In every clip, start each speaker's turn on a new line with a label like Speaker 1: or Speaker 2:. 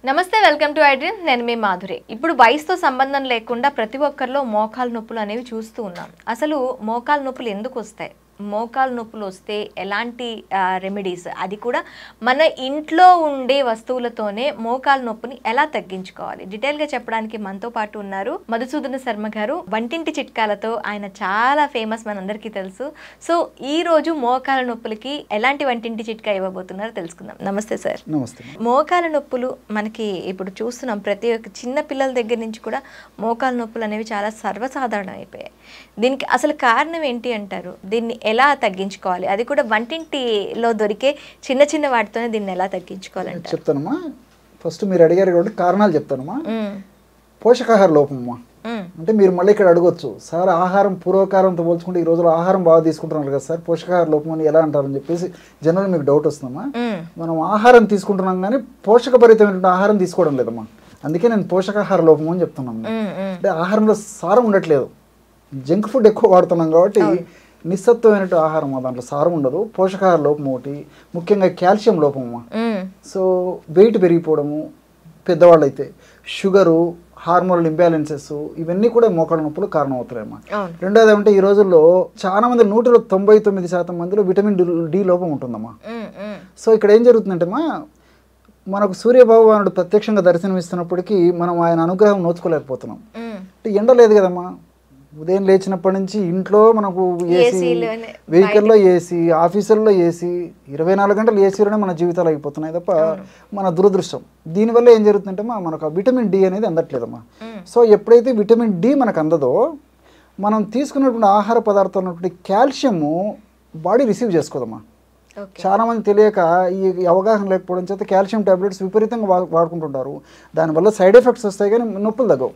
Speaker 1: నమస్తే, welcome to iDream. నేను మీ మాధురి. ఇప్పుడు వయసుతో సంబంధం లేకుండా ప్రతి ఒక్కరిలో మోకాలు నొప్పులు అనేవి చూస్తూ ఉన్నాం. అసలు మోకాలు నొప్పులు ఎందుకు వస్తాయి? మోకాలు నొప్పులు వస్తే ఎలాంటి రెమెడీస్, అది కూడా మన ఇంట్లో ఉండే వస్తువులతోనే మోకాలు నొప్పిని ఎలా తగ్గించుకోవాలి, డీటెయిల్గా చెప్పడానికి మనతో పాటు ఉన్నారు మధుసూదన శర్మ గారు. వంటింటి చిట్కాలతో ఆయన చాలా ఫేమస్, మనందరికీ తెలుసు. సో ఈ రోజు మోకాల నొప్పులకి ఎలాంటి వంటింటి చిట్కా ఇవ్వబోతున్నారో తెలుసుకుందాం. నమస్తే సార్.
Speaker 2: నమస్తే.
Speaker 1: మోకాల నొప్పులు మనకి ఇప్పుడు చూస్తున్నాం, ప్రతి ఒక్క చిన్న పిల్లల దగ్గర నుంచి కూడా మోకాల నొప్పులు అనేవి చాలా సర్వసాధారణం అయిపోయాయి. దీనికి అసలు కారణం ఏంటి అంటారు? దీన్ని ఎలా తగ్గించుకోవాలి, అది కూడా వంటింటిలో దొరికే చిన్న చిన్న వాటితోనే దీన్ని ఎలా తగ్గించుకోవాలంటే
Speaker 2: చెప్తానమ్మా. ఫస్ట్ మీరు అడిగారు కాబట్టి కారణాలు చెప్తానమ్మా. పోషకాహార లోపమ్మా. అంటే మీరు మళ్ళీ ఇక్కడ అడగొచ్చు, సార్ ఆహారం పూర్వకాలంతో పోల్చుకుంటే ఈ రోజులో ఆహారం బాగా తీసుకుంటున్నారు కదా సార్, పోషకాహార లోపం అని ఎలా అంటారని చెప్పేసి జనరల్ మీకు డౌట్ వస్తుందమ్మా. మనం ఆహారం తీసుకుంటున్నాం కానీ పోషకభరితమైనటువంటి ఆహారం తీసుకోవడం లేదమ్మా. అందుకే నేను పోషకాహార లోపం అని చెప్తున్నాను. అంటే ఆహారంలో సారం ఉండట్లేదు, జంక్ ఫుడ్ ఎక్కువ వాడుతున్నాం కాబట్టి నిస్సత్వమైన ఆహారం, దాంట్లో సారం ఉండదు. పోషకాహార లోపం ఒకటి, ముఖ్యంగా కాల్షియం లోపమమ్మా. సో వెయిట్ పెరిగిపోవడము, పెద్దవాళ్ళు అయితే షుగరు, హార్మోనల్ ఇంబ్యాలెన్సెస్, ఇవన్నీ కూడా మోకాళ్ళ నొప్పులు కారణం అవుతాయమ్మా. రెండోది ఏమంటే ఈ రోజుల్లో చాలా మంది 99% మందిలో విటమిన్ డి లోపం ఉంటుందమ్మా. సో ఇక్కడ ఏం జరుగుతుందంటేమ్మా, మనకు సూర్యభగవానుడు ప్రత్యక్షంగా దర్శనమిస్తున్నప్పటికీ మనం ఆయన అనుగ్రహం నోచుకోలేకపోతున్నాం. అంటే ఎండ లేదు కదమ్మా. ఉదయం లేచినప్పటి నుంచి ఇంట్లో మనకు ఏసీ, వెహికల్లో ఏసీ, ఆఫీసుల్లో ఏసీ, 24 గంటలు ఏసీలోనే మన జీవితాలు అయిపోతున్నాయి తప్ప మన దురదృష్టం. దీనివల్ల ఏం జరుగుతుందంటే మనకు ఆ విటమిన్ డి అనేది అందట్లేదమ్మా. సో ఎప్పుడైతే విటమిన్ డి మనకు అందదో, మనం తీసుకున్నటువంటి ఆహార పదార్థాలు ఉన్నటువంటి కాల్షియము బాడీ రిసీవ్ చేసుకోదమ్మా. చాలామంది తెలియక ఈ అవగాహన లేకపోవడం చేత కాల్షియం టాబ్లెట్స్ విపరీతంగా వాడుకుంటుంటారు. దానివల్ల సైడ్ ఎఫెక్ట్స్ వస్తాయి కానీ నొప్పులు తగ్గవు.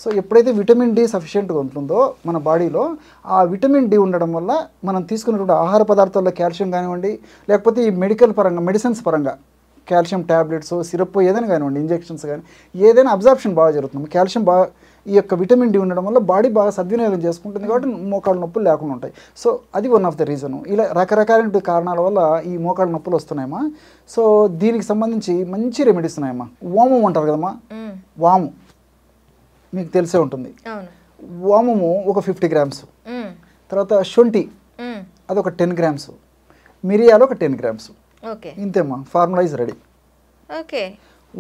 Speaker 2: సో ఎప్పుడైతే విటమిన్ డి సఫిషియెంట్గా ఉంటుందో మన బాడీలో, ఆ విటమిన్ డి ఉండడం వల్ల మనం తీసుకున్నటువంటి ఆహార పదార్థాల్లో కాల్షియం కానివ్వండి, లేకపోతే ఈ మెడికల్ పరంగా మెడిసిన్స్ పరంగా కాల్షియం టాబ్లెట్స్, సిరప్ ఏదైనా కానివ్వండి, ఇంజెక్షన్స్ కానీ ఏదైనా అబ్జార్ప్షన్ బాగా జరుగుతుంది. కాల్షియం బాగా, ఈ యొక్క విటమిన్ డి ఉండడం వల్ల బాడీ బాగా సద్వినియోగం చేసుకుంటుంది కాబట్టి మోకాళ్ళ నొప్పులు లేకుండా ఉంటాయి. సో అది వన్ ఆఫ్ ద రీజన్. ఇలా రకరకాల కారణాల వల్ల ఈ మోకాళ్ళ నొప్పులు వస్తున్నాయమ్మా. సో దీనికి సంబంధించి మంచి రెమెడీస్ ఉన్నాయమ్మా. వాము అంటారు కదమ్మా, వాము మీకు తెలిసే ఉంటుంది. వామము ఒక 50 గ్రామ్స్, తర్వాత శొంఠి అదొక 10 గ్రామ్స్, మిరియాలు ఒక 10 గ్రామ్స్. ఇంతేమ్మా, ఫార్ములా ఈజ్ రెడీ.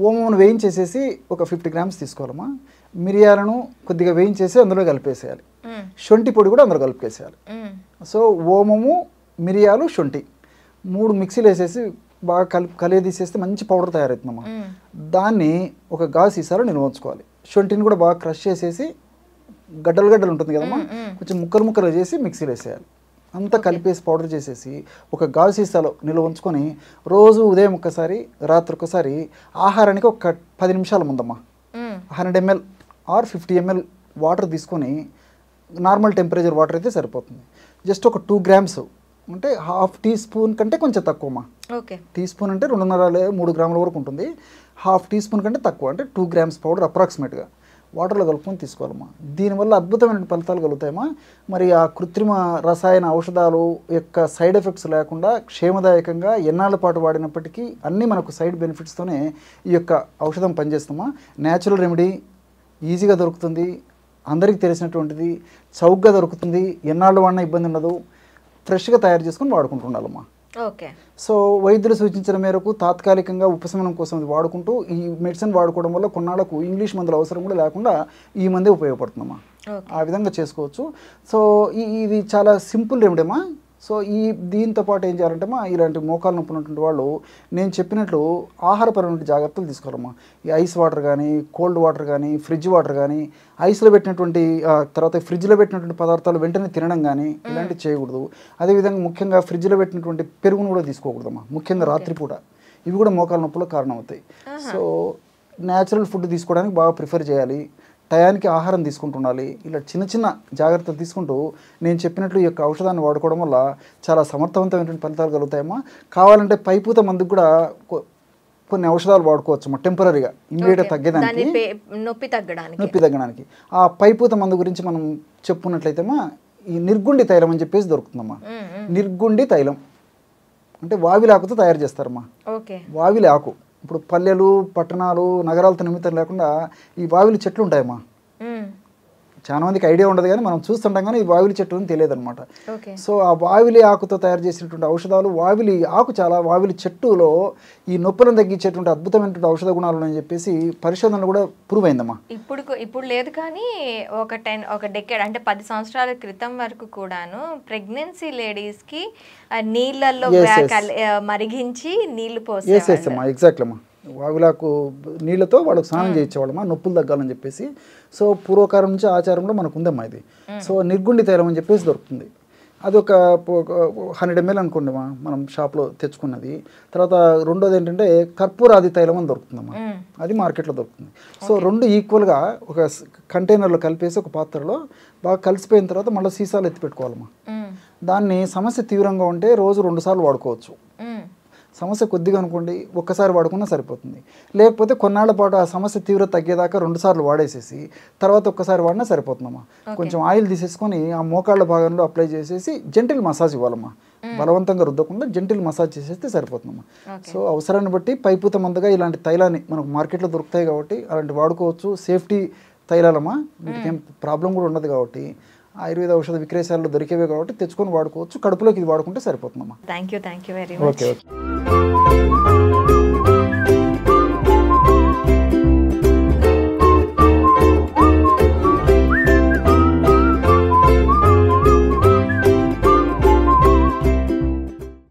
Speaker 2: ఓమమును వేయించేసేసి ఒక 50 గ్రామ్స్ తీసుకోవాలమ్మా. మిరియాలను కొద్దిగా వేయించేసి అందులో కలిపేసేయాలి. శొంఠి పొడి కూడా అందులో కలిపేసేయాలి. సో ఓమము, మిరియాలు, శొంఠి 3 మిక్సీలు వేసేసి బాగా కలియదీసేస్తే మంచి పౌడర్ తయారవుతుందమ్మా. దాన్ని ఒక గాజు సీసాలో నిల్వ ఉంచుకోవాలి. శొంఠిని కూడా బాగా క్రష్ చేసేసి గడ్డలు ఉంటుంది కదమ్మా, కొంచెం ముక్కలు చేసి మిక్సీలో వేసేయాలి. అంతా కలిపేసి పౌడర్ చేసేసి ఒక గాజు సీసాలో నిల్వ ఉంచుకొని రోజు ఉదయం ఒక్కసారి, రాత్రి ఒక్కసారి, ఆహారానికి ఒక 10 నిమిషాల ముందమ్మా 100 ml ఆర్ 50 ml వాటర్ తీసుకొని, నార్మల్ టెంపరేచర్ వాటర్ అయితే సరిపోతుంది. జస్ట్ ఒక 2 గ్రామ్స్ అంటే హాఫ్ టీ స్పూన్ కంటే కొంచెం తక్కువమ్మా. టీ స్పూన్ అంటే 2.5-3 గ్రాముల వరకు ఉంటుంది. హాఫ్ టీ స్పూన్ కంటే తక్కువ అంటే 2 గ్రామ్స్ పౌడర్ అప్రాక్సిమేట్గా వాటర్లో కలుపుకొని తీసుకోవాలమ్మా. దీనివల్ల అద్భుతమైన ఫలితాలు కలుగుతాయమ్మా. మరి ఆ కృత్రిమ రసాయన ఔషధాలు యొక్క సైడ్ ఎఫెక్ట్స్ లేకుండా క్షేమదాయకంగా ఎన్నాళ్ళ పాటు వాడినప్పటికీ అన్నీ మనకు సైడ్ బెనిఫిట్స్తోనే ఈ యొక్క ఔషధం పనిచేస్తామా. న్యాచురల్ రెమెడీ, ఈజీగా దొరుకుతుంది, అందరికీ తెలిసినటువంటిది, చౌకగా దొరుకుతుంది, ఎన్నాళ్ళు వాడినా ఇబ్బంది ఉండదు, ఫ్రెష్గా తయారు చేసుకొని వాడుకుంటుండాలమ్మా. సో వైద్యులు సూచించిన మేరకు తాత్కాలికంగా ఉపశమనం కోసం ఇది వాడుకుంటూ, ఈ మెడిసిన్ వాడుకోవడం వల్ల కొన్నాళ్ళకు ఇంగ్లీష్ మందుల అవసరం కూడా లేకుండా ఈ మందే ఉపయోగపడుతుందమ్మా. ఆ విధంగా చేసుకోవచ్చు. సో ఇది చాలా సింపుల్ రెమెడీమా. సో దీంతో పాటు ఏం చేయాలంటే ఇలాంటి మోకాలు నొప్పి ఉన్నటువంటి వాళ్ళు నేను చెప్పినట్లు ఆహారపరమైన జాగ్రత్తలు తీసుకోవాలమ్మా. ఈ ఐస్ వాటర్ కానీ, కోల్డ్ వాటర్ కానీ, ఫ్రిడ్జ్ వాటర్ కానీ, ఐస్లో పెట్టినటువంటి తర్వాత ఫ్రిడ్జ్లో పెట్టినటువంటి పదార్థాలు వెంటనే తినడం కానీ ఇలాంటివి చేయకూడదు. అదేవిధంగా ముఖ్యంగా ఫ్రిడ్జ్లో పెట్టినటువంటి పెరుగును కూడా తీసుకోకూడదమ్మా, ముఖ్యంగా రాత్రిపూట. ఇవి కూడా మోకాలు నొప్పులకు కారణం అవుతాయి. సో న్యాచురల్ ఫుడ్ తీసుకోవడానికి బాగా ప్రిఫర్ చేయాలి. టయానికి ఆహారం తీసుకుంటుండాలి. ఇలా చిన్న చిన్న జాగ్రత్తలు తీసుకుంటూ నేను చెప్పినట్లు ఈ యొక్క ఔషధాన్ని వాడుకోవడం వల్ల చాలా సమర్థవంతమైనటువంటి ఫలితాలు కలుగుతాయమ్మా. కావాలంటే పైపూత మందుకు కూడా కొన్ని ఔషధాలు వాడుకోవచ్చమ్మా, టెంపరీగా ఇమ్మీడియట్గా తగ్గడానికి,
Speaker 1: నొప్పి
Speaker 2: తగ్గడానికి. ఆ పైపూత మందు గురించి మనం చెప్పుకున్నట్లయితేమా, ఈ నిర్గుండి తైలం అని చెప్పేసి దొరుకుతుందమ్మా. నిర్గుండి తైలం అంటే వావిలాకుతో తయారు చేస్తారమ్మా. వావిలి ఆకు ఇప్పుడు పల్లెలు పట్టణాలు నగరాలతో నిమిత్తం లేకుండా ఈ వావిలి చెట్లు ఉంటాయమ్మా. చాలా మందికి ఐడియా ఉండదు కానీ మనం చూస్తుంటాం కానీ ఈ వావిలి చెట్టు అని తెలియదు అనమాట. సో ఆ వావిలి ఆకుతో తయారు చేసినటువంటి ఔషధాలు, వావిలి ఆకు చాలా, వావిలి చెట్టులో ఈ నొప్పులను తగ్గించేటువంటి అద్భుతమైనటువంటి ఔషధ గుణాలు అని చెప్పేసి పరిశోధనలు కూడా ప్రూవ్ అయిందమ్మా.
Speaker 1: ఇప్పుడు లేదు కానీ ఒక డెకేడ్ అంటే 10 సంవత్సరాల క్రితం వరకు కూడాను ప్రెగ్నెన్సీ లేడీస్కి నీళ్ళల్లో మరిగించి నీళ్లు
Speaker 2: పోసేస్తామా. ఎగ్జాక్ట్లీ అమ్మా. వావిలాకు నీళ్ళతో వాళ్ళకి స్నానం చేయించేవాళ్ళమ్మా నొప్పులు తగ్గాలని చెప్పేసి. సో పూర్వకాలం నుంచి ఆచారంలో మనకు ఉందమ్మా ఇది. సో నిర్గుండి తైలం అని చెప్పేసి దొరుకుతుంది. అది ఒక 100 ml అనుకోండిమా మనం షాప్లో తెచ్చుకున్నది. తర్వాత రెండోది ఏంటంటే కర్పూరాది తైలం అని దొరుకుతుందమ్మా, అది మార్కెట్లో దొరుకుతుంది. సో రెండు ఈక్వల్గా ఒక కంటైనర్లో కలిపేసి ఒక పాత్రలో బాగా కలిసిపోయిన తర్వాత మళ్ళీ సీసాలు ఎత్తి పెట్టుకోవాలమ్మా. దాన్ని సమస్య తీవ్రంగా ఉంటే రోజు 2 సార్లు వాడుకోవచ్చు. సమస్య కొద్దిగా అనుకోండి ఒక్కసారి వాడుకున్నా సరిపోతుంది. లేకపోతే కొన్నాళ్ల పాటు ఆ సమస్య తీవ్రత తగ్గేదాకా 2 సార్లు వాడేసేసి తర్వాత ఒక్కసారి వాడినా సరిపోతుందమ్మా. కొంచెం ఆయిల్ తీసేసుకొని ఆ మోకాళ్ళ భాగంలో అప్లై చేసేసి జెంటిల్ మసాజ్ ఇవ్వాలమ్మా. బలవంతంగా రుద్దకుండా జెంటిల్ మసాజ్ చేసేస్తే సరిపోతుందమ్మా. సో అవసరాన్ని బట్టి పైపూత మందుగా ఇలాంటి తైలాన్ని మనకు మార్కెట్లో దొరుకుతాయి కాబట్టి అలాంటి వాడుకోవచ్చు. సేఫ్టీ తైలాలమ్మా, వీటికి ఏం ప్రాబ్లం కూడా ఉండదు కాబట్టి ఆయుర్వేద ఔషధ విక్రయశాలలో దొరికేవే కాబట్టి తెచ్చుకొని వాడుకోవచ్చు. కడుపులోకి ఇది వాడుకుంటే సరిపోతుందమ్మా.
Speaker 1: Thank you very much.
Speaker 2: Okay.